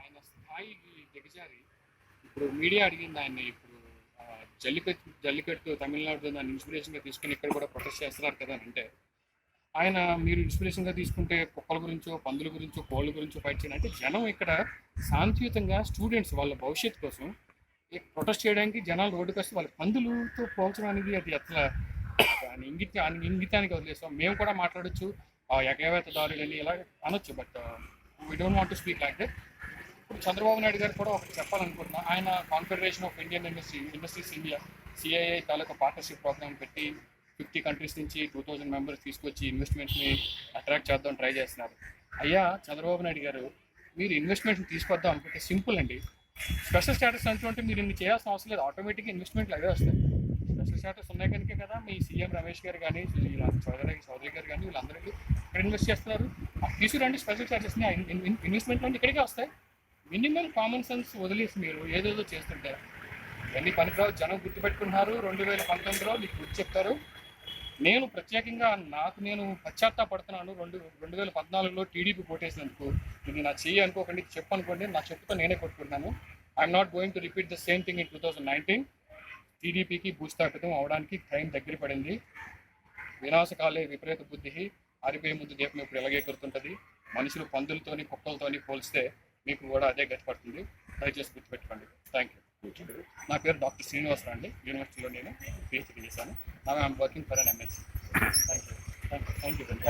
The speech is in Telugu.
ఆయన స్థాయికి దిగజారి ఇప్పుడు మీడియా అడిగింది ఆయన్ని ఇప్పుడు జల్లికట్టు తమిళనాడు దాన్ని ఇన్స్పిరేషన్గా తీసుకుని ఇక్కడ కూడా ప్రొటెస్ట్ చేస్తున్నారు కదా అని అంటే ఆయన మీరు ఇన్స్పిరేషన్గా తీసుకుంటే కుక్కల గురించో పందుల గురించో కోళ్ళ గురించో ఫైట్ చేయాలి అంటే జనం ఇక్కడ శాంతియుతంగా స్టూడెంట్స్ వాళ్ళ భవిష్యత్తు కోసం ప్రొటెస్ట్ చేయడానికి జనాలు రోడ్డుకి వస్తే వాళ్ళ పందులతో పోల్చడం అనేది అది అట్లా ఇంగితానికి వదిలేస్తాం. మేము కూడా మాట్లాడచ్చు ఎగవేత దారులని ఇలా అనొచ్చు, but we don't want to speak like that. ఇప్పుడు చంద్రబాబు నాయుడు గారు కూడా ఒకటి చెప్పాలనుకుంటున్నా. ఆయన confederation of Indian industries India CII తాలూకా పార్ట్నర్షిప్ ప్రోగ్రామ్ పెట్టి 50 కంట్రీస్ నుంచి 2000 మెంబర్స్ తీసుకొచ్చి ఇన్వెస్ట్మెంట్ని అట్రాక్ట్ చేద్దాం ట్రై చేస్తున్నారు. అయ్యా చంద్రబాబు నాయుడు గారు, మీరు ఇన్వెస్ట్మెంట్ని తీసుకొద్దాం అనుకుంటే సింపుల్ అండి. స్పెషల్ స్టేటస్ అంటే మీరు ఇన్ని చేయాల్సిన అవసరం లేదు, ఆటోమేటిక్గా ఇన్వెస్ట్మెంట్లు అవే వస్తాయి. స్పెషల్ స్టేటస్ ఉన్నాయి కనుక కదా మీ సీఎం రమేష్ గారు కానీ చౌదరి గారు కానీ వీళ్ళందరికీ ఇక్కడ ఇన్వెస్ట్ చేస్తున్నారు. తీసుకురండి స్పెషల్ స్టేటస్ని, ఇన్వెస్ట్మెంట్లు అంటే ఇక్కడికే వస్తాయి. మినిమం కామన్ సెన్స్ వదిలేసి మీరు ఏదేదో చేస్తుంటారు. ఇవన్నీ పనికిరావు. జనం గుర్తుపెట్టుకున్నారు. 2019లో మీకు గుర్తు చెప్తారు. నేను ప్రత్యేకంగా నేను పశ్చాత్తాపడుతున్నాను. 2014లో టీడీపీ కోటేసినందుకు. ఇది నా చెయ్యి అనుకోకండి, చెప్పు అనుకోండి, నా చెప్పుతో నేనే కొట్టుకుంటున్నాను. I'm not going to repeat the same thing in 2019. టీడీపీకి భూస్థాపితం అవడానికి టైం దగ్గర పడింది. వినాశకాలే విపరీత బుద్ధి, ఆరిపోయే ముందు దీపం ఇప్పుడు ఎలాగే గుర్తుంటుంది. మనుషులు పందులతోని కుక్కలతోని పోలిస్తే మీకు కూడా అదే గతి పడుతుంది. దయచేసి గుర్తుపెట్టుకోండి. Thank you. నా పేరు డాక్టర్ శ్రీనివాసరావు అండి. యూనివర్సిటీలో నేను పిహెచ్డీ చేశాను. I'm working for an MSc. Thank you.